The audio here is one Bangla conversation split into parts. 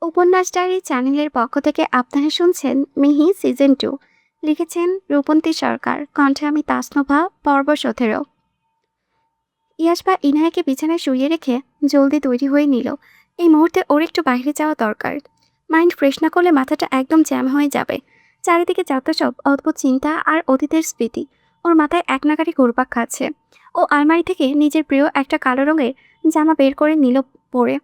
উপন্যাস ডায়েরি চ্যানেলের পক্ষ থেকে আপনারা শুনছেন মিহি সিজন 2। লিখেছেন রূপন্তী সরকার, কণ্ঠে আমি তাসনোভা। পর্ব 17। ইয়াসবা ইনায়াকে বিছানায় শুইয়ে রেখে জলদি তৈরি হয়ে নিল। এই মুহূর্তে ওর একটু বাইরে যাওয়া দরকার। মাইন্ড ফ্রেশ না করলে মাথাটা একদম জ্যাম হয়ে যাবে। চারিদিকে যত সব অদ্ভুত চিন্তা আর অতীতের স্মৃতি ওর মাথায় এক নাগাড়ি ঘুরপাক খাচ্ছে। ও আলমারি থেকে নিজের প্রিয় একটা কালো রঙের জামা বের করে নিল পরে।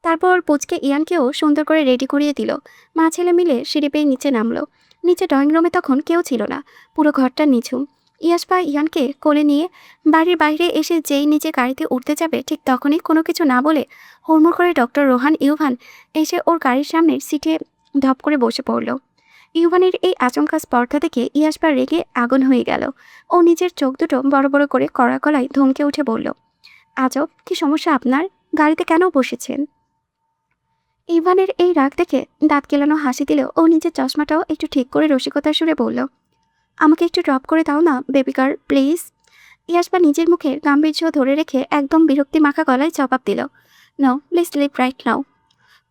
তারপর পুচকে ইয়ানকেও সুন্দর করে রেডি করিয়ে দিল। মা ছেলে মিলে সিঁড়ি বেয়ে নিচে নামলো। নিচে ড্রয়িং রুমে তখন কেউ ছিল না, পুরো ঘরটা নিঝুম। ইয়াসপা ইয়ানকে কোলে নিয়ে বাড়ির বাইরে এসে যেই নিচে গাড়িতে উঠতে যাবে ঠিক তখনই কোনো কিছু না বলে হুড়মুড় করে ডক্টর রোহান ইউভান এসে ওর গাড়ির সামনের সিটে ধপ করে বসে পড়ল। ইউভানের এই আচমকা স্পর্ধা দেখে ইয়াসপা রেগে আগুন হয়ে গেল। ও নিজের চোখ দুটো বড় বড় করে কড়া গলায় ধমকে উঠে বলল, আজব, কি সমস্যা আপনার? গাড়িতে কেন বসেছেন? ইভানের এই রাগ দেখে দাঁত কেলানো হাসি দিলেও ও নিজের চশমাটাও একটু ঠিক করে রসিকতার সুরে বলল, আমাকে একটু ড্রপ করে দাও না বেবি গার্ল, প্লিজ। ইয়াসবা নিজের মুখের গাম্ভীর্য ধরে রেখে একদম বিরক্তি মাখা গলায় জবাব দিল, নাও প্লিজ লিভ রাইট নাও।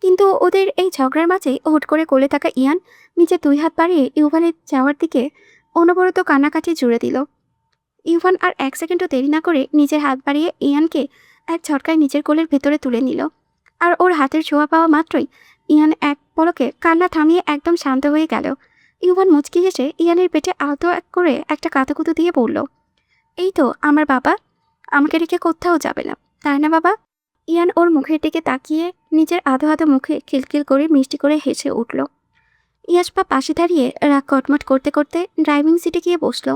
কিন্তু ওদের এই ঝগড়ার মাঝেই হুট করে কোলে থাকা ইয়ান নিজের 2 হাত বাড়িয়ে ইউভানের যাওয়ার দিকে অনবরত কান্নাকাটি জুড়ে দিল। ইউভান আর 1 সেকেন্ডও দেরি না করে নিজের হাত বাড়িয়ে ইয়ানকে এক ঝটকায় নিজের কোলের ভেতরে তুলে নিল। আর ওর হাতের ছোঁয়া পাওয়া মাত্রই ইয়ান এক পলকে কান্না থামিয়ে একদম শান্ত হয়ে গেল। ইউভান মুচকি হেসে ইয়ানের পেটে আলতো এক করে একটা কাতুকুতু দিয়ে বলল, এই তো আমার বাবা, আমাকে রেখে কোথাও যাবে না, তাই না বাবা? ইয়ান ওর মুখের দিকে তাকিয়ে নিজের আধো আধো মুখে খিলখিল করে মিষ্টি করে হেসে উঠল। ইয়াসপা পাশে দাঁড়িয়ে রাগ কটমট করতে করতে ড্রাইভিং সিটে গিয়ে বসল।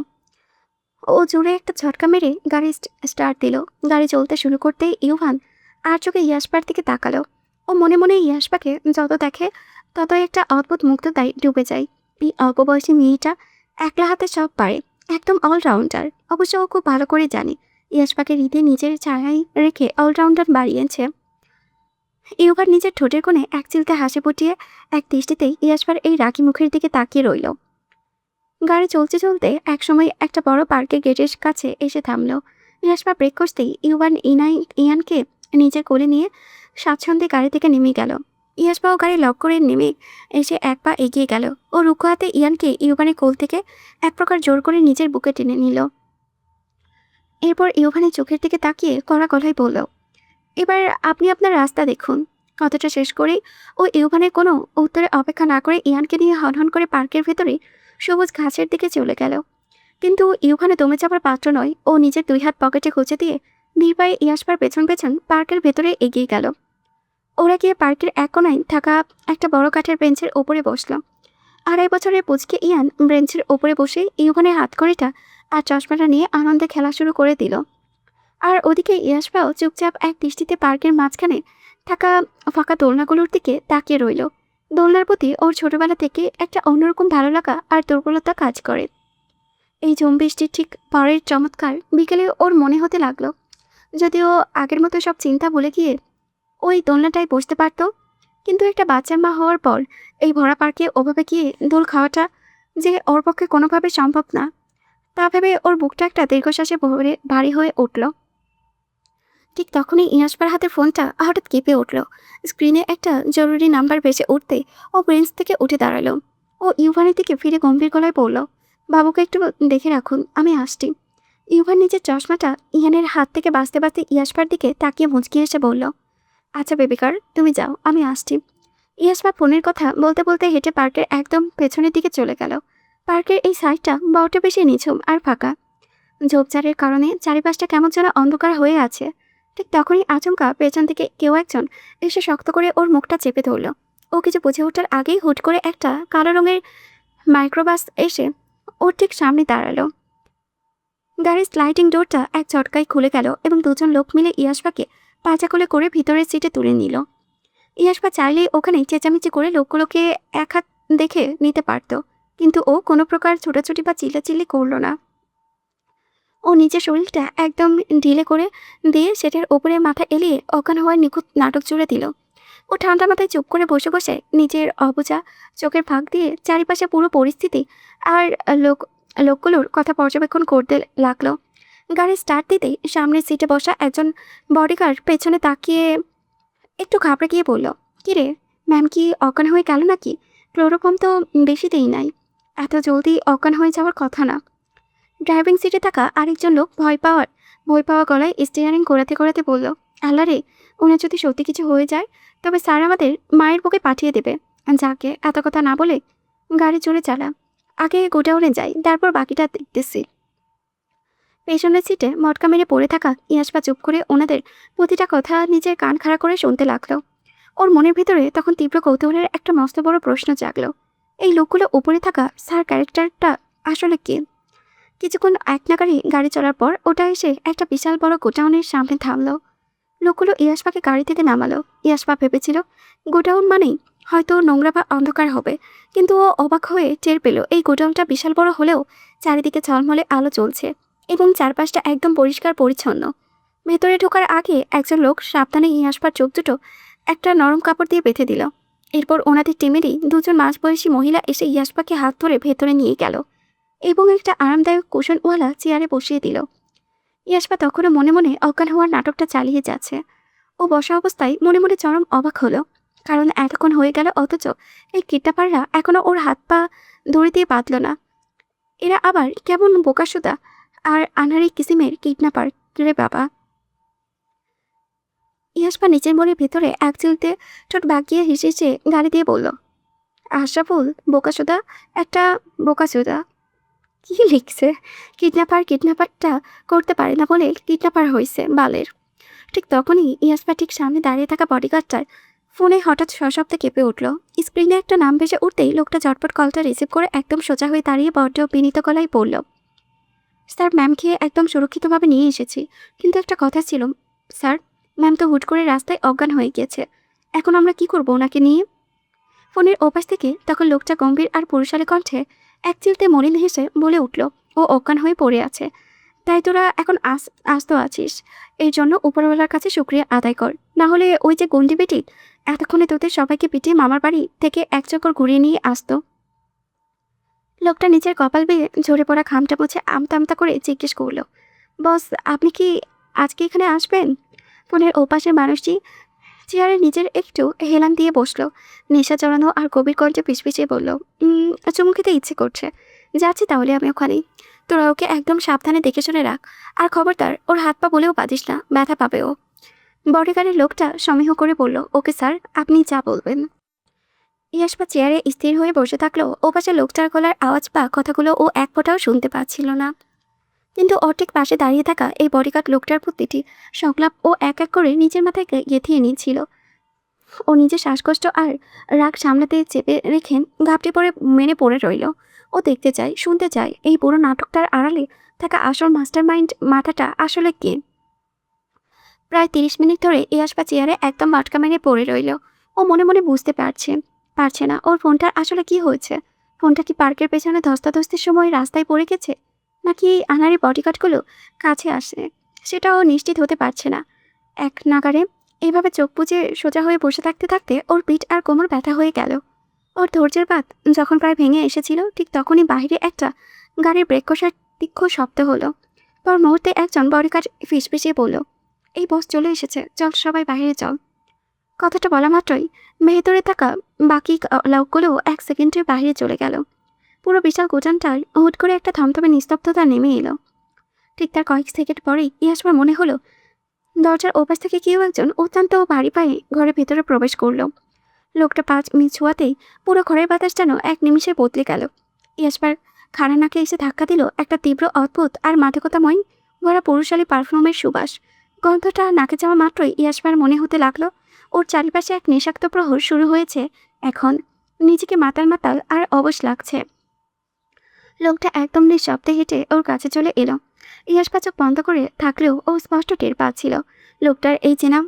ও জোরে একটা ঝটকা মেরে গাড়ি স্টার্ট দিল। গাড়ি চলতে শুরু করতেই ইউভান আর চোখে ইয়াসপার দিকে তাকালো। ও মনে মনে ইয়াসপাকে যত দেখে ততই একটা অদ্ভুত মুগ্ধতায় ডুবে যায়। এই অল্প বয়সী মেয়েটা একলা হাতে সব পারে, একদম অলরাউন্ডার। অবশ্য ও খুব ভালো করে জানে ইয়াসপাকে হৃদয়ে নিজের ছায়ায় রেখে অলরাউন্ডার বাড়িয়েছে। ইউভান নিজের ঠোঁটের কোণে এক চিলতে হাসি ফুটিয়ে এক দৃষ্টিতেই ইয়াসপার এই রাগী মুখের দিকে তাকিয়ে রইল। গাড়ি চলতে চলতে একসময় একটা বড় পার্কের গেটের কাছে এসে থামল। ইয়াসপা ব্রেক কষতেই ইউভান ইয়ানকে নিজের কোলে নিয়ে স্বাচ্ছন্দ্যে গাড়ি থেকে নেমে গেল। ইয়াসপাও গাড়ি লক করে নেমে এসে এক পা এগিয়ে গেল। ও রুক্ষ হাতে ইয়ানকে ইউভানের কোল থেকে এক প্রকার জোর করে নিজের বুকে টেনে নিল। এরপর ইউভানের চোখের দিকে তাকিয়ে কড়া গলায় বলল, এবার আপনি আপনার রাস্তা দেখুন। কথাটা শেষ করেই ও ইউভানের কোনো উত্তরে অপেক্ষা না করে ইয়ানকে নিয়ে হনহন করে পার্কের ভেতরে সবুজ ঘাসের দিকে চলে গেল। কিন্তু ইউভানে দমে যাবার পাত্র নয়। ও নিজের 2 হাত পকেটে খুঁজে দিয়ে নির্ভয়ে ইয়াসপার পেছন পেছন পার্কের ভেতরে এগিয়ে গেল। ওরা গিয়ে পার্কের এক কোনায় থাকা একটা বড় কাঠের বেঞ্চের ওপরে বসল। 2.5 বছরের পুচকে ইয়ান বেঞ্চের ওপরে বসে ইউভানের হাতকড়িটা আর চশমাটা নিয়ে আনন্দে খেলা শুরু করে দিল। আর ওদিকে ইয়াসপাও চুপচাপ এক দৃষ্টিতে পার্কের মাঝখানে থাকা ফাঁকা দোলনাগুলোর দিকে তাকিয়ে রইল। দোলনার প্রতি ওর ছোটবেলা থেকে একটা অন্যরকম ভালো লাগা আর দুর্বলতা কাজ করে। এই ঝুমবৃষ্টির ঠিক পরের চমৎকার বিকেলে ওর মনে হতে লাগলো, যদিও আগের মতো সব চিন্তা ভুলে গিয়ে ওই দোলনাটায় বসতে পারত। কিন্তু একটা বাচ্চার মা হওয়ার পর এই ভরা পার্কে ওভাবে গিয়ে দোল খাওয়াটা যে ওর পক্ষে কোনোভাবে সম্ভব না, তা ভেবে ওর বুকটা একটা দীর্ঘশ্বাসে ভরে ভারী হয়ে উঠল। ঠিক তখনই ইয়াসপার হাতে ফোনটা হঠাৎ কেঁপে উঠল। স্ক্রিনে একটা জরুরি নাম্বার ভেসে উঠতে ও বেঞ্চ থেকে উঠে দাঁড়ালো। ও ইউভানের দিকে ফিরে গম্ভীর গলায় বলল, বাবুকে একটু দেখে রাখুন, আমি আসছি। ইউভান নিজের চশমাটা ইয়ানের হাত থেকে বাঁচতে বাঁচতে ইয়াসপার দিকে তাকিয়ে মুচকি এসে বলল, আচ্ছা বেবিকার, তুমি যাও, আমি আসছি। ইয়াসপা ফোনের কথা বলতে বলতে হেঁটে পার্কের একদম পেছনের দিকে চলে গেল। পার্কের এই সাইডটা বড় বেশি নিঝুম আর ফাঁকা। ঝোপঝাড়ের কারণে চারিপাশটা কেমন যেন অন্ধকার হয়ে আছে। ঠিক তখনই আচমকা পেছন থেকে কেউ একজন এসে শক্ত করে ওর মুখটা চেপে ধরল। ও কিছু বুঝে ওঠার আগেই হুট করে একটা কালো রঙের মাইক্রোবাস এসে ওর ঠিক সামনে দাঁড়ালো। গাড়ির স্লাইডিং ডোরটা এক ঝটকায় খুলে গেল এবং দুজন লোক মিলে ইয়াসপাকে পাঁচা কোলে করে ভিতরের সিটে তুলে নিল। ইয়াসপা চাইলেই ওখানে চেঁচামেচি করে লোকগুলোকে এক হাত দেখে নিতে পারত, কিন্তু ও কোনো প্রকার ছোটাছুটি বা চিল্লাচিল্লি করল না। ও নিজের শরীরটা একদম ঢিলে করে দিয়ে সেটার ওপরে মাথা এলিয়ে অজ্ঞান হওয়ার নিখুঁত নাটক জুড়ে দিল। ও ঠান্ডা মাথায় চুপ করে বসে বসে নিজের অবুঝা চোখের ফাঁক দিয়ে চারিপাশে পুরো পরিস্থিতি আর লোকগুলোর কথা পর্যবেক্ষণ করতে লাগলো। গাড়ি স্টার্ট দিতেই সামনের সিটে বসা একজন বডিগার্ড পেছনে তাকিয়ে একটু ঘাবড়ে গিয়ে বলল, কিরে, ম্যাম কি অজ্ঞান হয়ে গেল নাকি? ক্লোরোফর্ম তো বেশি দেই নাই। এত জলদি অজ্ঞান হয়ে যাওয়ার কথা না। ড্রাইভিং সিটে থাকা আরেকজন লোক ভয় পাওয়া গলায় স্টিয়ারিং ঘোরাতে ঘোরাতে বলল, আল্লাহ রে, ওনার যদি সত্যি কিছু হয়ে যায় তবে স্যার আমাদের মায়ের বুকে পাঠিয়ে দেবে। যাকে এত কথা না বলে গাড়ি জোরে চালা। আগে গোডাউনে যাই, তারপর বাকিটা দেখতেছি। পেছনের সিটে মটকা মেরে পড়ে থাকা ইয়াসপা চুপ করে ওনাদের প্রতিটা কথা নিজের কান খাড়া করে শুনতে লাগলো। ওর মনের ভিতরে তখন তীব্র কৌতূহলের একটা মস্ত বড় প্রশ্ন জাগলো। এই লোকগুলো উপরে থাকা স্যার ক্যারেক্টারটা আসলে কে? কিছুক্ষণ এক নাগাড়ি গাড়ি চলার পর ওটা এসে একটা বিশাল বড় গোডাউনের সামনে থামলো। লোকগুলো ইয়াসপাকে গাড়ি থেকে নামালো। ইয়াসপা ভেবেছিল গোডাউন মানেই হয়তো নোংরা বা অন্ধকার হবে, কিন্তু ও অবাক হয়ে টের পেল এই গোডাউনটা বিশাল বড় হলেও চারিদিকে ঝলমলে আলো চলছে এবং চারপাশটা একদম পরিষ্কার পরিচ্ছন্ন। ভেতরে ঢোকার আগে একজন লোক সাবধানে ইয়াসপার চোখ দুটো একটা নরম কাপড় দিয়ে বেঁধে দিল। এরপর ওনাদের টিমেরই দুজন মাঝবয়সী মহিলা এসে ইয়াসপাকে হাত ধরে ভেতরে নিয়ে গেল এবং একটা আরামদায়ক কুশনওয়ালা চেয়ারে বসিয়ে দিল। ইয়াসপা তখনও মনে মনে অজ্ঞান হওয়ার নাটকটা চালিয়ে যাচ্ছে। ও বসা অবস্থায় মনে মনে চরম অবাক হলো, কারণ এতক্ষণ হয়ে গেল অথচ এই কিডন্যাপাররা এখনো ওর হাত পা দড়ি দিয়ে বাঁধল না। এরা আবার কেমন বোকাসুদা আর আনারি কিসিমের কিডন্যাপার রে বাবা। ইয়াসপা নিচের মনের ভেতরে এক চিলতে ঠোঁট বাগিয়ে হেসে হেসে গাড়ি দিয়ে বলল, আশরাফুল বোকাসুদা, একটা বোকাসুদা। কি লিখছে? কিডন্যাপারটা করতে পারে না বলে কিডন্যাপার হয়েছে বালের। ঠিক তখনই ইয়াসপা ঠিক সামনে দাঁড়িয়ে থাকা বডিগার্ডটার ফোনে হঠাৎ সশব্দে কেঁপে উঠল। স্ক্রিনে একটা নাম ভেসে উঠতেই লোকটা ঝটপট কলটা রিসিভ করে একদম সোজা হয়ে দাঁড়িয়ে বড্ড বিনীত গলায় বলল, স্যার, ম্যামকে একদম সুরক্ষিতভাবে নিয়ে এসেছি, কিন্তু একটা কথা ছিল স্যার। ম্যাম তো হুট করে রাস্তায় অজ্ঞান হয়ে গেছে। এখন আমরা কি করবো ওনাকে নিয়ে? ফোনের ওপাশ থেকে তখন লোকটা গম্ভীর আর পুরুষালী কণ্ঠে এক চিলতে মলিন হেসে বলে উঠল, ও অজ্ঞান হয়ে পড়ে আছে, তাই তোরা এখন আস্ত আছিস। এই জন্য উপরওয়ালার কাছে শুক্রিয়া আদায় কর, না হলে ওই যে গন্ডি বেটি এতক্ষণে তোদের সবাইকে পিটিয়ে মামার বাড়ি থেকে এক চক্কর ঘুরিয়ে নিয়ে আসতো। লোকটা নিচের কপাল বেয়ে ঝরে পড়া খামটা মুছে আমতা আমতা করে জিজ্ঞেস করলো, বস, আপনি কি আজকে এখানে আসবেন? ফোনের ওপাশের মানুষটি চেয়ারে নিজের একটু হেলান দিয়ে বসলো। নেশা চড়ানো আর গভীর কণ্ঠে পিছপিছিয়ে বলল, চুমু খেতে ইচ্ছে করছে, যাচ্ছি তাহলে আমি ওখানেই। তোরা ওকে একদম সাবধানে দেখে শুনে রাখ, আর খবরদার ওর হাত পা বলেও বাঁধিস না, ব্যথা পাবে ও। বডিগার্ডের লোকটা সমীহ করে বলল, ওকে স্যার, আপনি যা বলবেন। ইয়াসপা চেয়ারে স্থির হয়ে বসে থাকলেও ওপাশে লোকটার গলার আওয়াজ বা কথাগুলো ও এক ফোঁটাও শুনতে পাচ্ছিল না। কিন্তু ওর ঠিক পাশে দাঁড়িয়ে থাকা এই বডিগার্ড লোকটার প্রতিটি সংলাপ ও এক এক করে নিজের মাথায় গেঁথিয়ে নিয়েছিল। ও নিজের শ্বাসকষ্ট আর রাগ সামলাতে চেপে রেখে ঘাপটি পরে মেনে পড়ে রইল। ও দেখতে চায়, শুনতে চায় এই পুরো নাটকটার আড়ালে থাকা আসল মাস্টার মাইন্ড মাথাটা আসলে কে। প্রায় 30 মিনিট ধরে ইয়াসপা চেয়ারে একদম মাটকা মেরে পড়ে রইল। ও মনে মনে বুঝতে পারছে না ওর ফোনটার আসলে কি হয়েছে। ফোনটা কি পার্কের পেছনে ধস্তাধস্তির সময় রাস্তায় পড়ে গেছে, নাকি আনারি বডিগার্ডগুলো কাছে আসে, সেটাও নিশ্চিত হতে পারছে না। এক নাগারে এইভাবে চোখ বুজে সোজা হয়ে বসে থাকতে থাকতে ওর পিঠ আর কোমর ব্যথা হয়ে গেল। ওর ধৈর্যের বাঁধ যখন প্রায় ভেঙে এসেছিল ঠিক তখনই বাইরে একটা গাড়ির ব্রেক কষার তীক্ষ্ণ শব্দ হলো। পর মুহূর্তে একজন বডিগার্ড ফিসফিসিয়ে বলল, এই বস চলে এসেছে, চল সবাই বাইরে চল। কথাটা বলা মাত্রই ভেতরে থাকা বাকি লোকগুলো 1 সেকেন্ডের বাইরে চলে গেল। পুরো বিশাল গোডাউনটায় হুট করে একটা থমথমে নিস্তব্ধতা নেমে এলো। ঠিক তার কয়েক সেকেন্ড পরেই ইয়াসমার মনে হলো দরজার ওপাশ থেকে কেউ একজন অত্যন্ত ভারী পায়ে ঘরের ভেতরে প্রবেশ করলো। লোকটা 5 মিনিট ছোঁয়াতেই পুরো ঘরের বাতাস যেন এক নিমিষে বদলে গেল। ইয়াসপার খাড়া নাকে এসে ধাক্কা দিল একটা তীব্র, অদ্ভুত আর মাদকতাময় ভরা পুরুষালী পারফিউমের সুবাস। গন্ধটা নাকে যাওয়া মাত্রই ইয়াসপার মনে হতে লাগলো ওর চারিপাশে এক নেশাক্ত প্রহর শুরু হয়েছে। এখন নিজেকে মাতাল মাতাল আর অবশ লাগছে। লোকটা একদম নিঃশব্দে হেঁটে ওর কাছে চলে এলো। ইয়াসপা চোখ বন্ধ করে থাকলেও ও স্পষ্ট টের পাচ্ছিল লোকটার এই চেনা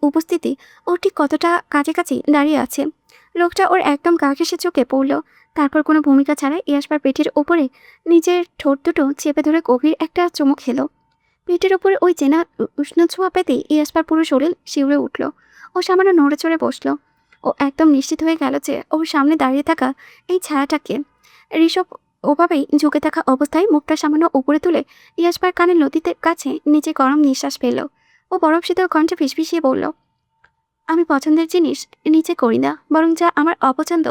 উপস্থিতি ওর ঠিক কতটা কাছাকাছি দাঁড়িয়ে আছে। লোকটা ওর একদম গা ঘেঁষে চোখে পড়ল। তারপর কোনো ভূমিকা ছাড়াই ইয়াসপার পেটের ওপরে নিজের ঠোঁট দুটো চেপে ধরে গভীর একটা চুমুক খেলো। পেটের ওপরে ওই চেনা উষ্ণ ছোঁয়া পেতেই ইয়াসপার পুরো শরীর শিউরে উঠল। ও সামান্য নড়ে চড়ে বসলো। ও একদম নিশ্চিত হয়ে গেল যে ওর সামনে দাঁড়িয়ে থাকা এই ছায়াটাকে। ঋষভ ওভাবেই ঝুঁকে থাকা অবস্থায় মুখটা সামান্য উপরে তুলে ইয়াসপার কানের লতিতে কাছে নিচে গরম নিঃশ্বাস পেল। ও বরফ শীতল কণ্ঠে ফিসফিসিয়ে বলল, আমি পছন্দের জিনিস নিচে করি না, বরং যা আমার অপছন্দ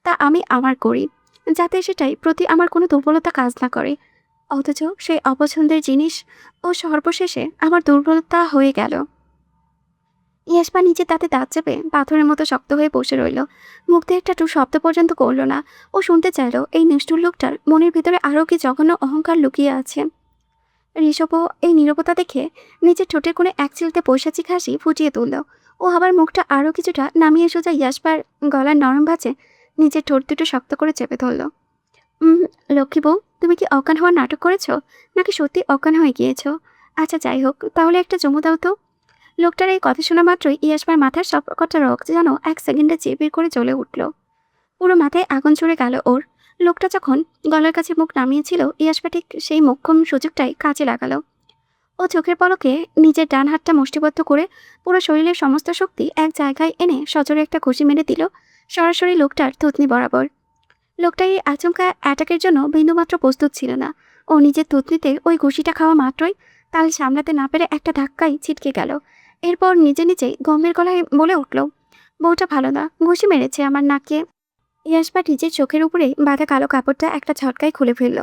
তা আমি আমার করি, যাতে সেটাই প্রতি আমার কোনো দুর্বলতা কাজ না করে। অথচ সেই অপছন্দের জিনিস ও সর্বশেষে আমার দুর্বলতা হয়ে গেল। ইয়াসপা নিচে তাতে দাঁত চেপে পাথরের মতো শক্ত হয়ে বসে রইল। মুখ দিয়ে একটা টু শব্দ পর্যন্ত করল না। ও শুনতে চাইল এই নিষ্ঠুর লোকটার মনের ভিতরে আরও কি জঘন্য অহংকার লুকিয়ে আছে। ঋষভও এই নীরবতা দেখে নিজের ঠোঁটের কোণে এক চিলতে পৈশাচিক হাসি ফুটিয়ে তুলল। ও আবার মুখটা আরও কিছুটা নামিয়ে সোজা ইয়াসপার গলার নরম ভাঁজে নিজের ঠোঁট দুটো শক্ত করে চেপে ধরল। উম, লক্ষ্মী বউ, তুমি কি অজ্ঞান হওয়ার নাটক করেছো, নাকি সত্যি অজ্ঞান হয়ে গিয়েছো? আচ্ছা যাই হোক, তাহলে একটা চুমু দাও তো। লোকটার এই কথা শোনা মাত্রই ইয়াসমার মাথার সব কটা রক্ত যেন এক সেকেন্ডে চিরবির করে জ্বলে উঠল। পুরো মাথায় আগুন চড়ে গেল ওর। লোকটা যখন গলার কাছে মুখ নামিয়েছিল, ইয়াসপা ঠিক সেই মোক্ষম সুযোগটাই কাজে লাগালো। ও চোখের পলকে নিজের ডান হাতটা মুষ্টিবদ্ধ করে পুরো শরীরের সমস্ত শক্তি এক জায়গায় এনে সজোরে একটা ঘুষি মেরে দিল সরাসরি লোকটার থুতনি বরাবর। লোকটা এই আচমকা অ্যাটাকের জন্য বিন্দুমাত্র প্রস্তুত ছিল না। ও নিজের থুতনিতে ওই ঘুষিটা খাওয়া মাত্রই তাল সামলাতে না পেরে একটা ধাক্কায় ছিটকে গেল। এরপর নিজে নিজেই গম্ভীর গলায় বলে উঠল, বউটা ভালো না, ঘুষি মেরেছে আমার নাকে। ইয়াসপা নিজের চোখের উপরে বাঁধা কালো কাপড়টা একটা ঝটকায় খুলে ফেলল।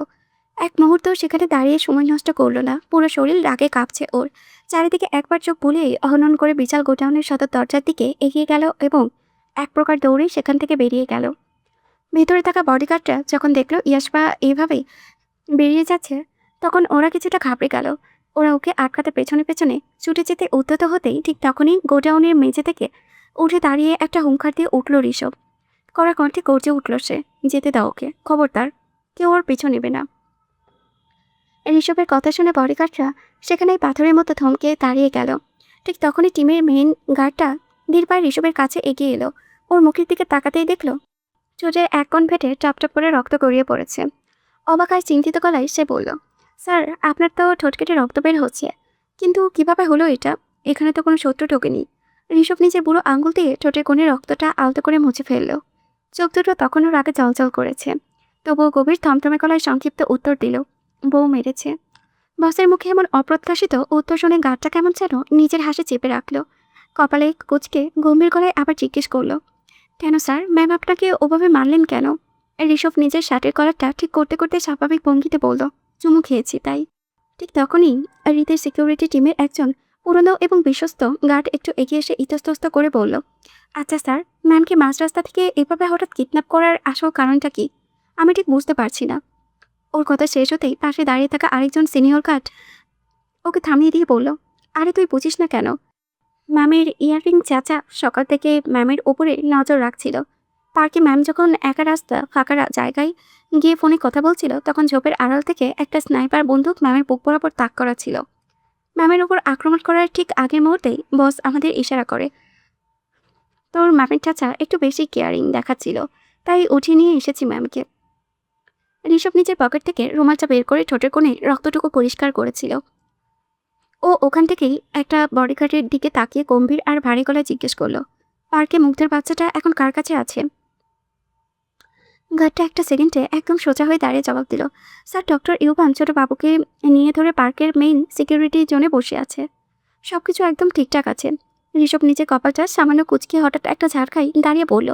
এক মুহূর্ত সেখানে দাঁড়িয়ে সময় নষ্ট করলো না। পুরো শরীর রাগে কাঁপছে ওর। চারিদিকে একবার চোখ বুলিয়েই অহনন করে বিশাল গোডাউনের সদর দরজার দিকে এগিয়ে গেল এবং এক প্রকার দৌড়ে সেখান থেকে বেরিয়ে গেল। ভেতরে থাকা বডিগার্ডরা যখন দেখলো ইয়াসপা এইভাবেই বেরিয়ে যাচ্ছে, তখন ওরা কিছুটা ঘাবড়ে গেল। ওরা ওকে আটকাতে পেছনে পেছনে ছুটে যেতে উদ্যত হতেই ঠিক তখনই গোডাউনের মেঝে থেকে উঠে দাঁড়িয়ে একটা হুঙ্কার দিয়ে উঠল ঋষভ। কড়া কণ্ঠে গর্জে উঠল সে, যেতে দাও ওকে, খবরদার কেউ ওর পিছু নেবে না। ঋষভের কথা শুনে বডিগার্ডরা সেখানেই পাথরের মতো থমকে দাঁড়িয়ে গেল। ঠিক তখনই টিমের মেইন গার্ডটা ধীর পায়ে ঋষভের কাছে এগিয়ে এলো। ওর মুখের দিকে তাকাতেই দেখলো চোখের এক কোণ ফেটে টপটপ করে রক্ত গড়িয়ে পড়েছে। অবাক আর চিন্তিত গলায় সে বলল, স্যার আপনার তো ঠোঁট কেটে রক্ত বের হচ্ছে, কিন্তু কিভাবে হলো এটা? এখানে তো কোনো শত্রু ঢোকেনি। ঋষভ নিজের বুড়ো আঙুল দিয়ে ঠোঁটের কোণে রক্তটা আলতো করে মুছে ফেলল। চোখ দুটো তখনও রাগে জলজল করেছে। তবুও গভীর থমথমে গলায় সংক্ষিপ্ত উত্তর দিল, বউ মেরেছে। বসের মুখে এমন অপ্রত্যাশিত উত্তর শুনে গাঁটটা কেমন যেন নিজের হাসি চেপে রাখলো। কপালে কুচকে গম্ভীর গলায় আবার জিজ্ঞেস করলো, কেন স্যার, ম্যাম আপনাকে ওভাবে মারলেন কেন? ঋষভ নিজের শার্টের কলারটা ঠিক করতে করতে স্বাভাবিক ভঙ্গিতে বলল, চুমু খেয়েছি তাই। ঠিক তখনই হৃদের সিকিউরিটি টিমের একজন পুরনো এবং বিশ্বস্ত গার্ড একটু এগিয়ে এসে ইতস্তত করে বলল, আচ্ছা স্যার, ম্যামকে মাঝ রাস্তা থেকে এভাবে হঠাৎ কিডন্যাপ করার আসল কারণটা কি? আমি ঠিক বুঝতে পারছি না। ওর কথা শেষ হতেই পাশে দাঁড়িয়ে থাকা আরেকজন সিনিয়র গার্ড ওকে থামিয়ে দিয়ে বলল, আরে তুই বুঝিস না কেন? ম্যামের ইয়াররিং চাচা সকাল থেকে ম্যামের ওপরে নজর রাখছিল। পার্কে ম্যাম যখন একা রাস্তা ফাঁকা জায়গায় গিয়ে ফোনে কথা বলছিল, তখন ঝোপের আড়াল থেকে একটা স্নাইপার বন্দুক ম্যামের বুক বরাবর তাক করা ছিল। ম্যামের ওপর আক্রমণ করার ঠিক আগের মুহূর্তেই বস আমাদের ইশারা করে, তোর ম্যামের চাচা একটু বেশি কেয়ারিং দেখাচ্ছিল, তাই উঠিয়ে নিয়ে এসেছি ম্যামকে। ঋষভ নিজের পকেট থেকে রুমালটা বের করে ঠোঁটের কোণে রক্তটুকু পরিষ্কার করেছিল। ও ওখান থেকেই একটা বডিগার্ডের দিকে তাকিয়ে গম্ভীর আর ভারী গলায় জিজ্ঞেস করলো, পার্কে মুগ্ধের বাচ্চাটা এখন কার কাছে আছে? গার্ডটা একটা সেকেন্ডে একদম সোজা হয়ে দাঁড়িয়ে জবাব দিল, স্যার ডক্টর ইউবান ছোট বাবুকে নিয়ে ধরে পার্কের মেইন সিকিউরিটি জোনে বসে আছে। সব কিছু একদম ঠিকঠাক আছে। ঋষভ নিজের কপালটা সামান্য কুচকে হঠাৎ একটা ঝাড়খাই দাঁড়িয়ে বলল।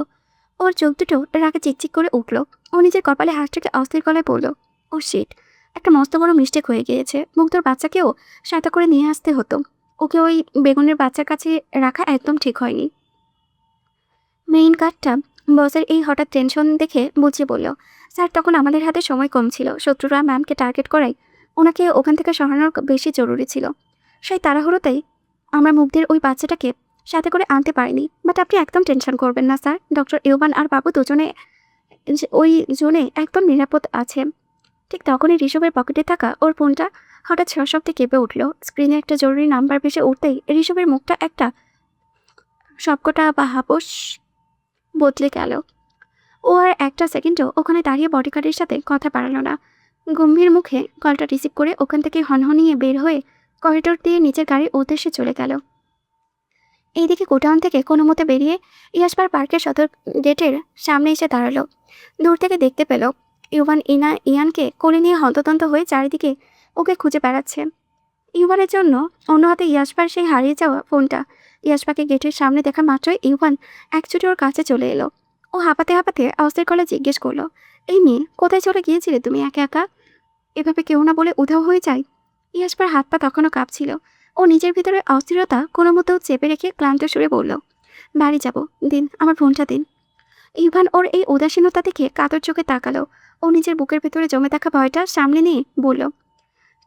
ওর চোখ দুটো রাগে চিকচিক করে উঠল। ও নিজের কপালে হাতটাকে অস্থির গলায় বলল, ও শিট, একটা মস্ত বড় মিস্টেক হয়ে গিয়েছে। মুগ্ধর বাচ্চাকেও সাথে করে নিয়ে আসতে হতো। ওকে ওই বেগুনের বাচ্চার কাছে রাখা একদম ঠিক হয়নি। মেইন কার্ডটা বসের এই হঠাৎ টেনশন দেখে বুঝিয়ে বলল, স্যার তখন আমাদের হাতে সময় কম ছিল। শত্রুরা ম্যামকে টার্গেট করাই ওনাকে ওখান থেকে সরানোর বেশি জরুরি ছিল। সেই তাড়াহুড়োতেই আমরা মুগ্ধের ওই বাচ্চাটাকে সাথে করে আনতে পারিনি। বাট আপনি একদম টেনশন করবেন না স্যার, ডক্টর ইউবান আর বাবু দুজনে ওই জোনে একদম নিরাপদ আছে। ঠিক তখনই ঋষভের পকেটে থাকা ওর ফোনটা হঠাৎ সশব্দে কেঁপে উঠল। স্ক্রিনে একটা জরুরি নাম্বার ভেসে উঠতেই ঋষভের মুখটা একটা সবকটা বা হাপস বদলে গেল। ও আর একটা সেকেন্ডও ওখানে দাঁড়িয়ে বডিগার্ডের সাথে কথা বাড়ালো না। গম্ভীর মুখে কলটা রিসিভ করে ওখান থেকে হনহনিয়ে বের হয়ে করিডোর দিয়ে নিচের গাড়ির উদ্দেশ্যে চলে গেল। এইদিকে গোডাউন থেকে কোনো মতে বেরিয়ে ইয়াসপার পার্কের সদর গেটের সামনে এসে দাঁড়ালো। দূর থেকে দেখতে পেল ইয়ানকে কোলে নিয়ে হন্তদন্ত হয়ে চারিদিকে ওকে খুঁজে বেড়াচ্ছে। ইউবানের জন্য অন্য হাতে ইয়াসপার সেই হারিয়ে যাওয়া ফোনটা ইয়াশপাকে গেটের সামনে দেখা মাত্রই ইউভান একচুটি ওর কাছে চলে এলো। ও হাঁপাতে হাঁপাতে অস্থির গলায় জিজ্ঞেস করলো, এই মেয়ে, কোথায় চলে গিয়েছিলে তুমি একা একা? এভাবে কেউ না বলে উধাও হয়ে যায়। ইয়াশপার হাত পা তখনও কাঁপছিল। ও নিজের ভিতরে অস্থিরতা কোনো মতেও চেপে রেখে ক্লান্ত সুরে বলল, বাড়ি যাব, দিন, আমার ফোনটা দিন। ইভান ওর এই উদাসীনতা দেখে কাতর চোখে তাকালো। ও নিজের বুকের ভেতরে জমে থাকা ভয়টা সামলে নিয়ে বলল,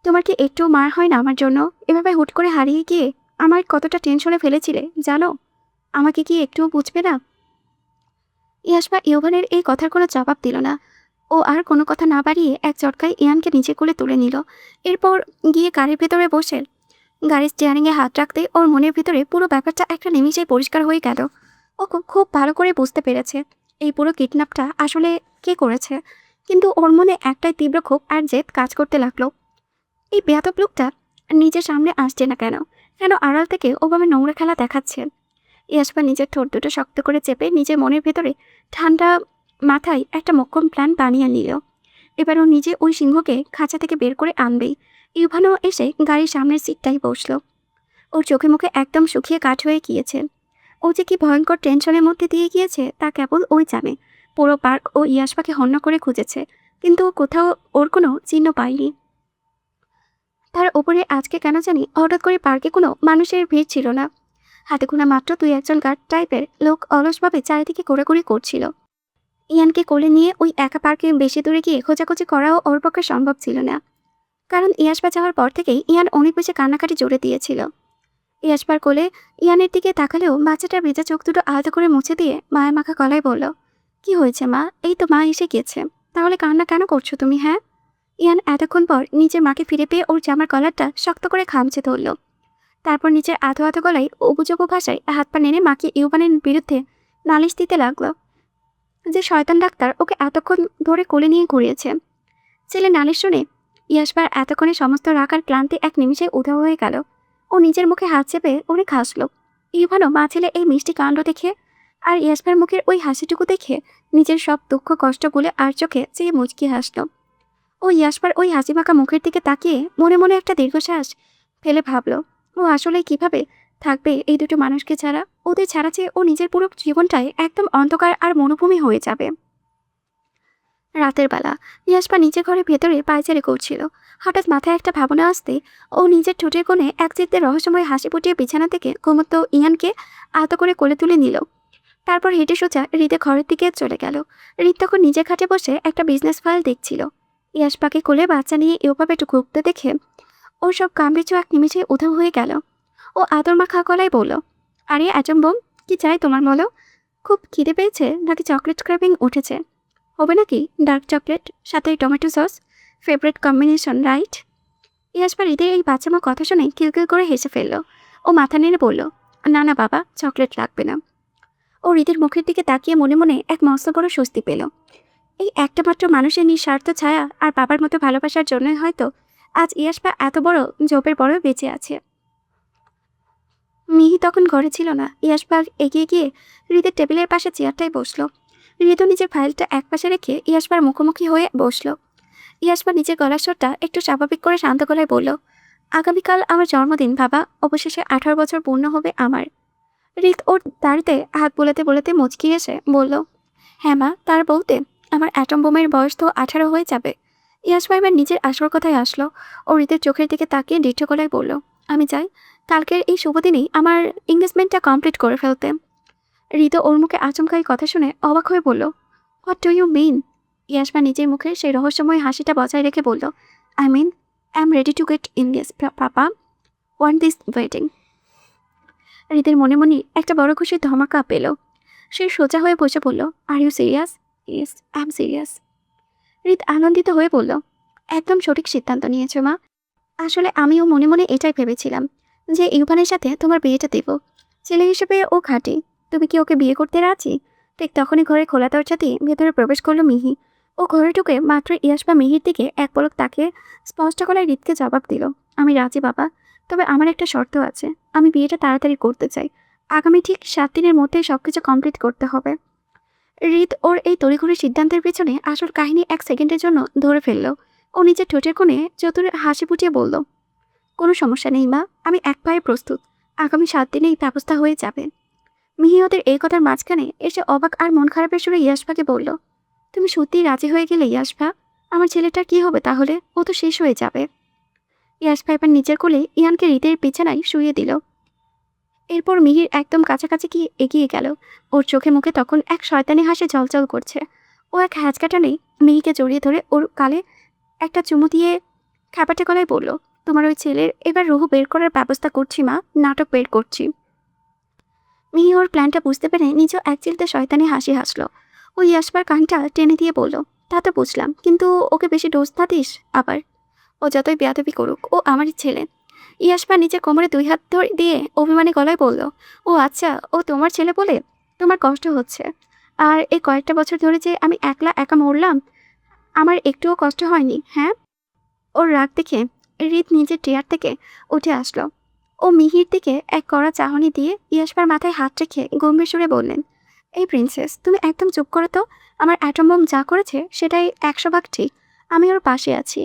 তোমার কি একটুও মার হয় না আমার জন্য? এভাবে হুট করে হারিয়ে গিয়ে আমার কতটা টেনশনে ফেলেছিলে জানো? আমাকে কি একটুও বুঝবে না? ইয়াশপা ইউভানের এই কথার কোনো জবাব দিল না। ও আর কোনো কথা না বাড়িয়ে এক চটকায় ইয়ানকে নিচে কোলে তুলে নিল। এরপর গিয়ে গাড়ির ভেতরে বসে গাড়ির স্টিয়ারিংয়ে হাত রাখতে ওর মনের ভিতরে পুরো ব্যাপারটা একটা নিমিষেই পরিষ্কার হয়ে গেল। ও খুব ভালো করে বুঝতে পেরেছে এই পুরো কিডন্যাপটা আসলে কে করেছে। কিন্তু ওর মনে একটাই তীব্র ক্ষোভ আর জেদ কাজ করতে লাগলো। এই বেয়াদব লোকটা নিজের সামনে আসছে না কেন? কেন আড়াল থেকে ওভাবে নোংরা খেলা দেখাচ্ছে? ইয়াসপা নিজের ঠোঁট দুটো শক্ত করে চেপে নিজের মনের ভেতরে ঠান্ডা মাথায় একটা মোক্ষম প্ল্যান বানিয়ে নিল। এবার ও নিজে ওই সিংহকে খাঁচা থেকে বের করে আনবেই। ইউভানও এসে গাড়ির সামনের সিটটাই বসল। ওর চোখে মুখে একদম শুকিয়ে কাঠ হয়ে গিয়েছে। ও যে কি ভয়ঙ্কর টেনশনের মধ্যে দিয়ে গিয়েছে তা কেবল ওই জানে। পুরো পার্ক ও ইয়াসপাকে হন্য করে খুঁজেছে, কিন্তু কোথাও ওর কোনো চিহ্ন পায়নি। তার ওপরে আজকে কেন জানি হঠাৎ করে পার্কে কোনো মানুষের ভিড় ছিল না। হাতে গোনা মাত্র 2-1 গার্ড টাইপের লোক অলসভাবে চারিদিকে ঘোরাঘুরি করছিল। ইয়ানকে কোলে নিয়ে ওই একা পার্কে বেশি দূরে গিয়ে খোঁজাখুঁজি করাও ওর পক্ষে সম্ভব ছিল না, কারণ ইয়াসপা যাওয়ার পর থেকেই ইয়ান অনেক বেশি কান্নাকাটি জোরে দিয়েছিল। ইয়াসপার কোলে ইয়ানের দিকে তাকালেও বাচ্চাটার ভেজা চোখ দুটো আলাদা করে মুছে দিয়ে মায়া মাখা গলায় বলল, কি হয়েছে মা? এই তো মা এসে গিয়েছে, তাহলে কান্না কেন করছো তুমি? হ্যাঁ? ইয়ান এতক্ষণ পর নিজের মাকে ফিরে পেয়ে ওর জামার কলারটা শক্ত করে খামচে ধরল। তারপর নিজের আধো আধো গলায় অবুযোগ্য ভাষায় হাত পা নেড়ে মাকে ইউভানের বিরুদ্ধে নালিশ দিতে লাগলো যে শয়তান ডাক্তার ওকে এতক্ষণ ধরে কোলে নিয়ে ঘুরিয়েছে। ছেলে নালিশ শুনে ইয়াসবার এতক্ষণে সমস্ত রাগ আর ক্লান্তি এক নিমিষে উধাও হয়ে গেল। ও নিজের মুখে হাত চেপে অনেক হাসল। ইউভানও মা ছেলে এই মিষ্টি কাণ্ড দেখে আর ইয়াসবার মুখের ওই হাসিটুকু দেখে নিজের সব দুঃখ কষ্ট গুলে আর চোখে চেয়ে মুচকি হাসল। ও ইয়াসবার ওই হাসিমাখা মুখের দিকে তাকিয়ে মনে মনে একটা দীর্ঘশ্বাস ফেলে ভাবল, ও আসলে কিভাবে থাকবে এই দুটো মানুষকে ছাড়া? ওদের ছাড়া চেয়ে ও নিজের পুরো জীবনটাই একদম অন্ধকার আর মরুভূমি হয়ে যাবে। রাতের বেলা ইয়াসপা নিচের ঘরের ভেতরে পায়চারি করছিল। হঠাৎ মাথায় একটা ভাবনা আসতে ও নিজের ঠোঁটের কোণে এক চিত্তে রহস্যময় হাসি ফুটিয়ে বিছানা থেকে ঘুমন্ত ইয়ানকে আলতো করে কোলে তুলে নিল। তারপর হেঁটে সোজা হৃদের ঘরের দিকে চলে গেল। হৃদ তখন নিজের খাটে বসে একটা বিজনেস ফাইল দেখছিল। ইয়াসপাকে কোলে বাচ্চা নিয়ে এভাবে একটু ঘুরতে দেখে ওর সব কামড়েচো এক নিমিষে উধাও হয়ে গেল। ও আদর মাখা গলায় বলল, আরে অ্যাটম, কি চাই তোমার বলো? খুব খিদে পেয়েছে নাকি চকলেট ক্র্যাভিং উঠেছে? হবে নাকি ডার্ক চকলেট সাথে tomato sauce? Favourite combination, right? ইয়াসপা হৃদের এই বাচ্চামা কথা শুনে কিলকিল করে হেসে ফেলল। ও মাথা নেড়ে বলল, না না বাবা, চকলেট লাগবে না। ও হৃদের মুখের দিকে তাকিয়ে মনে মনে এক মস্ত বড় স্বস্তি পেল। এই একটা মাত্র মানুষের নিঃস্বার্থ ছায়া আর বাবার মতো ভালোবাসার জন্যই হয়তো আজ ইয়াসপা এত বড় জোপের বড় বেঁচে আছে। মিহি তখন ঘরে ছিল না। ইয়াসপা এগিয়ে গিয়ে হৃদের টেবিলের পাশে চেয়ারটায় বসলো। হৃদু নিজের ফাইলটা একপাশে রেখে ইয়াসপার মুখোমুখি হয়ে বসলো। ইয়াসপা নিজের গলার স্বরটা একটু স্বাভাবিক করে শান্ত গলায় বলল, আগামীকাল আমার জন্মদিন বাবা, অবশেষে 18 বছর পূর্ণ হবে আমার। হৃদ ওর দাড়িতে হাত বোলাতে বোলাতে মুচকি এসে বলল, হ্যাঁ মা, তার বলতে আমার অ্যাটম বোমের বয়স তো 18 হয়ে যাবে। ইয়াসপা এবার নিজের আসল কথায় আসলো। ও হৃদের চোখের দিকে তাকিয়ে দৃঢ় গলায় বলল, আমি চাই কালকের এই শুভ দিনেই আমার এঙ্গেজমেন্টটা কমপ্লিট করে ফেলতে। হৃদ ওর মুখে আচমকাই কথা শুনে অবাক হয়ে বলল, হোয়াট ডু ইউ মিন? ইয়াসপা নিজের মুখে সেই রহস্যময় হাসিটা বজায় রেখে বলল, I mean I am ready to get engage papa, want this wedding. হৃদের মনে মনে একটা বড় খুশির ধমাকা পেল। সে সোজা হয়ে বসে বলল, are you serious? Yes, I am serious. হৃদ আনন্দিত হয়ে বলল, একদম সঠিক সিদ্ধান্ত নিয়েছো মা। আসলে আমিও মনে মনে এটাই ভেবেছিলাম যে ইউভানের সাথে তোমার বিয়েটা দেব। ছেলে হিসেবে ও খাঁটি। তুমি কি ওকে বিয়ে করতে রাজি? ঠিক তখনই ঘরে খোলা দরজা দিয়ে ভেতরে প্রবেশ করলো মিহি। ও ঘরে ঢুকে মাত্র ইয়াসপা মিহির দিকে এক পলক তাকিয়ে স্পষ্ট গলায় হৃদকে জবাব দিল, আমি রাজি বাবা, তবে আমার একটা শর্ত আছে। আমি বিয়েটা তাড়াতাড়ি করতে চাই। আগামী ঠিক 7 দিনের মধ্যে সবকিছু কমপ্লিট করতে হবে। হৃদ ওর এই তড়িঘড়ি সিদ্ধান্তের পেছনে আসল কাহিনী 1 সেকেন্ডের জন্য ধরে ফেলল। ও নিজের ঠোঁটের কোণে চতুর হাসি ফুটিয়ে বলল, কোনো সমস্যা নেই মা, আমি এক পায়ে প্রস্তুত। আগামী 7 দিনেই ব্যবস্থা হয়ে যাবে। মিহি ওদের এই কথার মাঝখানে এসে অবাক আর মন খারাপের সুরে ইয়াশফাকে বলল, তুমি সত্যিই রাজি হয়ে গেলে ইয়াশফা? আমার ছেলেটার কি হবে তাহলে? ও তো শেষ হয়ে যাবে। ইয়াশফা এবার নিজের কোলে ইয়ানকে হৃদের বিছানায় শুইয়ে দিল। এরপর মিহির একদম কাছাকাছি গিয়ে এগিয়ে গেল। ওর চোখে মুখে তখন এক শয়তানি হাসি ঝলঝল করছে। ও এক হ্যাঁচকা টানেই মিহিকে জড়িয়ে ধরে ওর গালে একটা চুমু দিয়ে খ্যাপাটে গলায় বলল, তোমার ওই ছেলের এবার রুহু বের করার ব্যবস্থা করছি মা, নাটক বের করছি। মিহি ওর প্ল্যানটা বুঝতে পেরে নিজেও এক চিলতে শয়তানি হাসি হাসলো। ও ইয়াশবার কানটা টেনে দিয়ে বলল, তা তো বুঝলাম, কিন্তু ওকে বেশি ডোজ না দিস আবার। ও যতই বেয়াদবি করুক, ও আমারই ছেলে। ইয়াশবা নিজের কোমরে 2 হাত ধরে দিয়ে অভিমানী গলায় বলল, ও আচ্ছা, ও তোমার ছেলে বলে তোমার কষ্ট হচ্ছে। আর এই কয়েকটা বছর ধরে যে আমি একলা একা মরলাম, আমার একটুও কষ্ট হয়নি, হ্যাঁ? ওর রাগ দেখে হৃদ নিজের চেয়ার থেকে উঠে আসলো। ও মিহির দিকে এক কড়া চাহনি দিয়ে ইয়াশবার মাথায় হাত রেখে গম্ভীর সুরে বললেন, এই প্রিন্সেস, তুমি একদম চুপ করো তো। আমার অ্যাটম বোম যা করেছে সেটাই 100 ভাগ ঠিক। আমি ওর পাশে আছি।